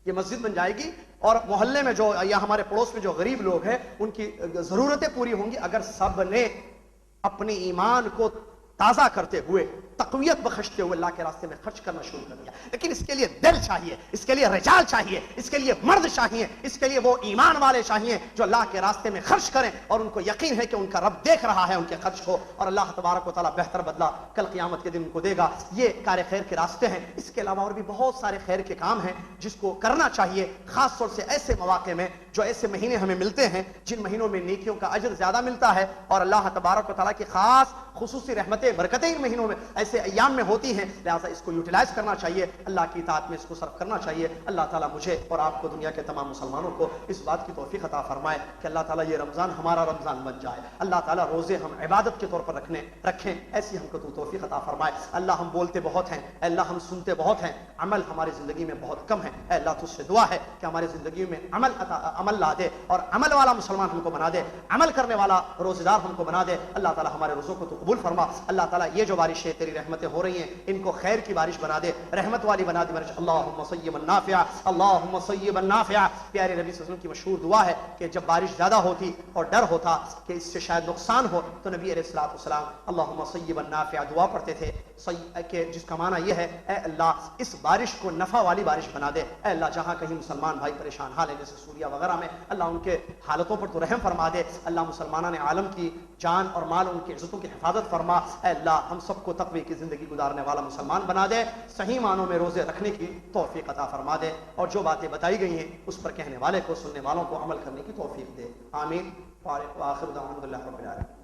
یہ مسجد بن جائے گی, اور محلے میں جو یا ہمارے پڑوس میں جو غریب لوگ ہیں ان کی ضرورتیں پوری ہوں گی. اگر سب نے اپنے ایمان کو تازہ کرتے ہوئے, تقویت بخشتے ہوئے اللہ کے راستے میں خرچ کرنا شروع کر دیا. لیکن اس کے لیے دل چاہیے, اس کے لیے رجال چاہیے, اس کے لیے مرد چاہیے, اس کے لیے وہ ایمان والے چاہیے جو اللہ کے راستے میں خرچ کریں اور ان کو یقین ہے کہ ان کا رب دیکھ رہا ہے ان کے خرچ کو, اور اللہ تبارک و تعالیٰ بہتر بدلہ کل قیامت کے دن ان کو دے گا. یہ کار خیر کے راستے ہیں. اس کے علاوہ اور بھی بہت سارے خیر کے کام ہیں جس کو کرنا چاہیے, خاص طور سے ایسے مواقع میں جو ایسے مہینے ہمیں ملتے ہیں جن مہینوں میں نیکیوں کا اجر زیادہ ملتا ہے, اور اللہ تبارک و تعالیٰ کی خاص خصوصی رحمتیں برکتیں ان مہینوں میں ایسے ایام میں ہوتی ہیں. لہٰذا اس کو یوٹیلائز کرنا چاہیے, اللہ کی اطاعت میں اس کو صرف کرنا چاہیے. اللہ تعالیٰ مجھے اور آپ کو, دنیا کے تمام مسلمانوں کو اس بات کی توفیق عطا فرمائے کہ اللہ تعالیٰ یہ رمضان ہمارا رمضان بن جائے. اللہ تعالیٰ روزے ہم عبادت کے طور پر رکھیں, ایسی ہم کو توفیق عطا فرمائے. اللہ ہم بولتے بہت ہیں, اے اللہ ہم سنتے بہت ہیں, عمل ہماری زندگی میں بہت کم ہے. اے اللہ تجھ سے دعا ہے کہ ہماری زندگی میں عمل لا دے, اور عمل والا مسلمان ہم کو بنا دے, عمل کرنے والا روزے دار ہم کو بنا دے. اللہ تعالیٰ ہمارے روزوں کو تو قبول فرما. اللہ تعالیٰ یہ جو بارشیں تیری رحمتیں ہو رہی ہیں ان کو خیر کی بارش بنا دے, رحمت والی بنا دے. اللہم صیبا نافعا, اللہم صیبا نافعا. پیارے نبی صلی اللہ علیہ وسلم کی مشہور دعا ہے کہ جب بارش زیادہ ہوتی اور ڈر ہوتا کہ اس سے شاید نقصان ہو, تو نبی علیہ الصلوۃ والسلام اللہم صیبا نافعا دعا پڑھتے تھے, کہ جس کا معنی یہ ہے اے اللہ اس بارش کو نفع والی بارش بنا دے. اے اللہ جہاں کہیں مسلمان بھائی پریشان حال ہے جیسے سوریہ وغیرہ میں, اللہ ان کے حالتوں پر تو رحم فرما دے. اللہ مسلمانان عالم کی جان اور مال ان کی عزتوں کی حفاظت فرما. اے اللہ ہم سب کو تقوی کی زندگی گزارنے والا مسلمان بنا دے, صحیح معنوں میں روزے رکھنے کی توفیق عطا فرما دے, اور جو باتیں بتائی گئی ہیں اس پر کہنے والے کو, سننے والوں کو عمل کرنے کی توفیق دے. آمین. وآخر دعوانا الحمدللہ رب العالمین.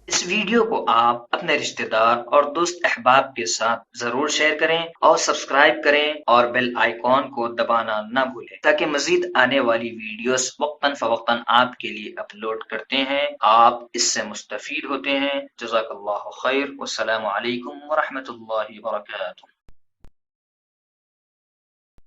اس ویڈیو کو آپ اپنے رشتہ دار اور دوست احباب کے ساتھ ضرور شیئر کریں اور سبسکرائب کریں اور بیل آئیکن کو دبانا نہ بھولیں تاکہ مزید آنے والی ویڈیوز وقتاً فوقتاً آپ کے لیے اپلوڈ کرتے ہیں آپ اس سے مستفید ہوتے ہیں. جزاک اللہ خیر. والسلام علیکم ورحمۃ اللہ وبرکاتہ.